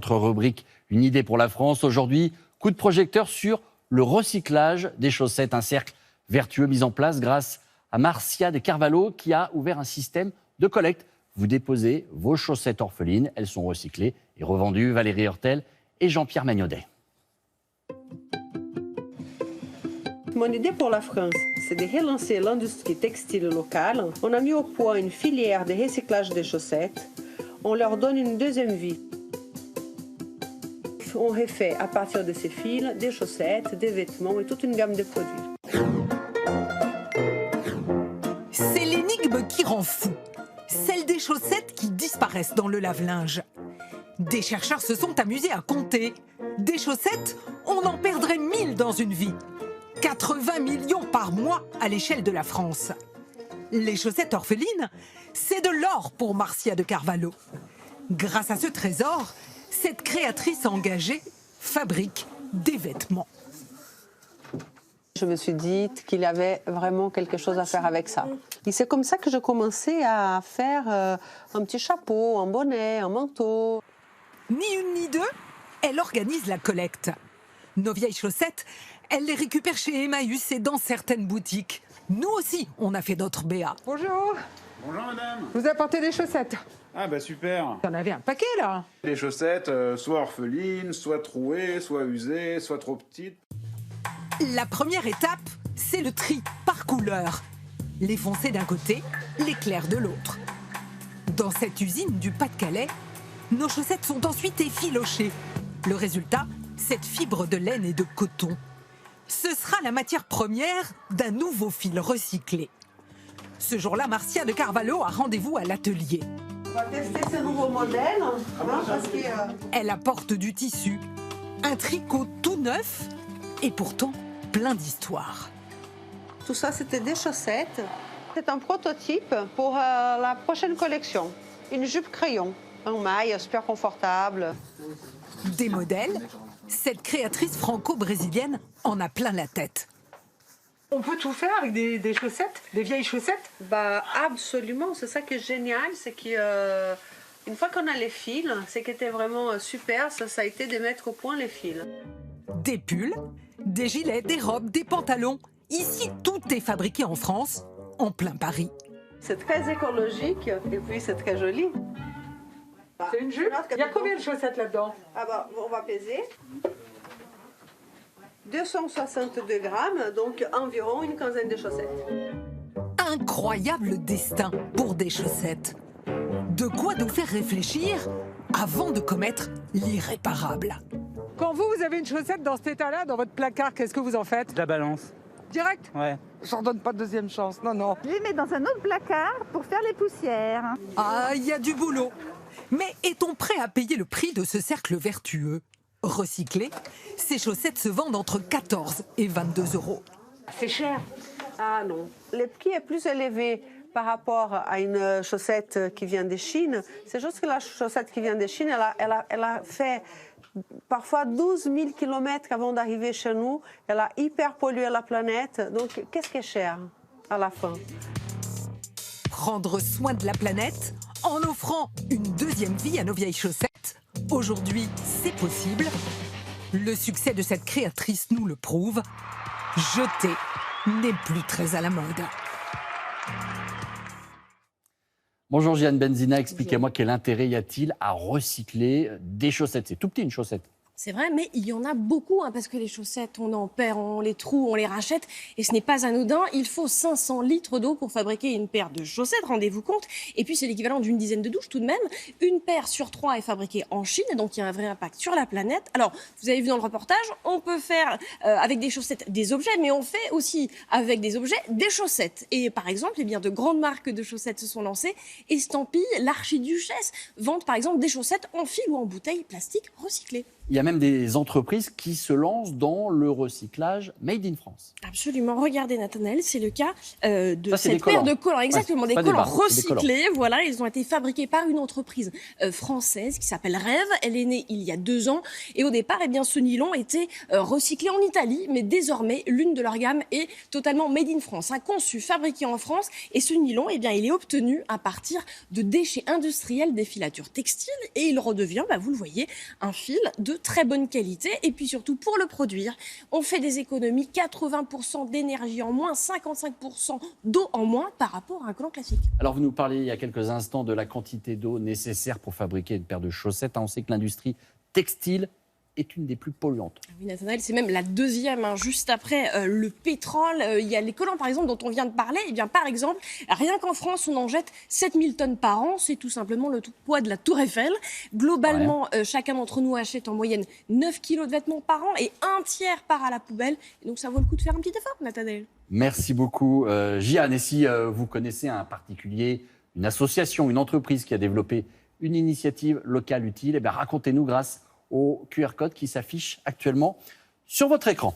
notre rubrique Une idée pour la France. Aujourd'hui, coup de projecteur sur le recyclage des chaussettes, un cercle vertueux mis en place grâce à Marcia de Carvalho qui a ouvert un système de collecte. Vous déposez vos chaussettes orphelines, elles sont recyclées et revendues. Valérie Hurtel et Jean-Pierre Magnaudet. Mon idée pour la France, c'est de relancer l'industrie textile locale. On a mis au point une filière de recyclage des chaussettes. On leur donne une deuxième vie. On refait à partir de ces fils des chaussettes, des vêtements et toute une gamme de produits. C'est l'énigme qui rend fou. Celle des chaussettes qui disparaissent dans le lave-linge. Des chercheurs se sont amusés à compter. Des chaussettes, on en perdrait 1000 dans une vie. 80 millions par mois à l'échelle de la France. Les chaussettes orphelines, c'est de l'or pour Marcia de Carvalho. Grâce à ce trésor, cette créatrice engagée fabrique des vêtements. Je me suis dit qu'il y avait vraiment quelque chose à faire avec ça. Et c'est comme ça que je commençais à faire un petit chapeau, un bonnet, un manteau. Ni une ni deux, elle organise la collecte. Nos vieilles chaussettes, elle les récupère chez Emmaüs et dans certaines boutiques. Nous aussi, on a fait notre BA. Bonjour. Bonjour madame. Je vous ai apporté des chaussettes. Ah bah super. T'en avais un paquet là. Les chaussettes, soit orphelines, soit trouées, soit usées, soit trop petites. La première étape, c'est le tri par couleur. Les foncés d'un côté, les clairs de l'autre. Dans cette usine du Pas-de-Calais, nos chaussettes sont ensuite effilochées. Le résultat, cette fibre de laine et de coton. Ce sera la matière première d'un nouveau fil recyclé. Ce jour-là, Marcia de Carvalho a rendez-vous à l'atelier. On va tester ce nouveau modèle. Elle apporte du tissu, un tricot tout neuf et pourtant plein d'histoires. Tout ça, c'était des chaussettes. C'est un prototype pour la prochaine collection. Une jupe crayon, en maille, super confortable. Des modèles, cette créatrice franco-brésilienne en a plein la tête. On peut tout faire avec des chaussettes, des vieilles chaussettes? Bah absolument, c'est ça qui est génial, c'est qu'une fois qu'on a les fils, ce qui était vraiment super, ça a été de mettre au point les fils. Des pulls, des gilets, des robes, des pantalons. Ici, tout est fabriqué en France, en plein Paris. C'est très écologique et puis c'est très joli. C'est une jupe? Il y a combien de chaussettes là-dedans? Ah bah, on va peser. 262 grammes, donc environ une quinzaine de chaussettes. Incroyable destin pour des chaussettes. De quoi nous faire réfléchir avant de commettre l'irréparable. Quand vous avez une chaussette dans cet état-là, dans votre placard, qu'est-ce que vous en faites? Je la balance. Direct? Ouais. Je leur donne pas de deuxième chance, non, non. Je les mets dans un autre placard pour faire les poussières. Ah, il y a du boulot. Mais est-on prêt à payer le prix de ce cercle vertueux? Recyclées, ces chaussettes se vendent entre 14 et 22 €. C'est cher. Ah non. Le prix est plus élevé par rapport à une chaussette qui vient de Chine. C'est juste que la chaussette qui vient de Chine, elle a fait parfois 12 000 kilomètres avant d'arriver chez nous. Elle a hyper pollué la planète. Donc, qu'est-ce qui est cher à la fin? Prendre soin de la planète en offrant une deuxième vie à nos vieilles chaussettes. Aujourd'hui, c'est possible. Le succès de cette créatrice nous le prouve. Jeter n'est plus très à la mode. Bonjour Jeanne Benzina, expliquez-moi quel intérêt y a-t-il à recycler des chaussettes? C'est tout petit une chaussette. C'est vrai, mais il y en a beaucoup, parce que les chaussettes, on en perd, on les troue, on les rachète, et ce n'est pas anodin. Il faut 500 litres d'eau pour fabriquer une paire de chaussettes, rendez-vous compte. Et puis, c'est l'équivalent d'une dizaine de douches tout de même. Une paire sur 3 est fabriquée en Chine, et donc il y a un vrai impact sur la planète. Alors, vous avez vu dans le reportage, on peut faire avec des chaussettes des objets, mais on fait aussi avec des objets des chaussettes. Et par exemple, eh bien, de grandes marques de chaussettes se sont lancées. Estampille, l'Archiduchesse, vendent par exemple des chaussettes en fil ou en bouteille plastique recyclée. il y a même des entreprises qui se lancent dans le recyclage made in France. Absolument. Regardez, Nathanaël, c'est le cas de Ça, c'est des cette paire collants. de collants. Exactement, Ouais, des pas des collants barres, c'est des recyclés. Voilà, ils ont été fabriqués par une entreprise française qui s'appelle Rêve. Elle est née il y a 2 ans. Et au départ, eh bien, ce nylon était recyclé en Italie. Mais désormais, l'une de leur gamme est totalement made in France. Conçu, fabriqué en France. Et ce nylon, eh bien, il est obtenu à partir de déchets industriels des filatures textiles. Et il redevient, vous le voyez, un fil de très bonne qualité. Et puis surtout, pour le produire, on fait des économies, 80% d'énergie en moins, 55% d'eau en moins par rapport à un collant classique. Alors, vous nous parliez il y a quelques instants de la quantité d'eau nécessaire pour fabriquer une paire de chaussettes. On sait que l'industrie textile est une des plus polluantes. Oui, Nathanaël, c'est même la deuxième, juste après le pétrole. Il y a les collants, par exemple, dont on vient de parler. Eh bien, par exemple, rien qu'en France, on en jette 7000 tonnes par an. C'est tout simplement le poids de la Tour Eiffel. Globalement, chacun d'entre nous achète en moyenne 9 kilos de vêtements par an et un tiers part à la poubelle. Et donc, ça vaut le coup de faire un petit effort, Nathanaël. Merci beaucoup, Jeanne. Et si vous connaissez un particulier, une association, une entreprise qui a développé une initiative locale utile, racontez-nous grâce au QR code qui s'affiche actuellement sur votre écran.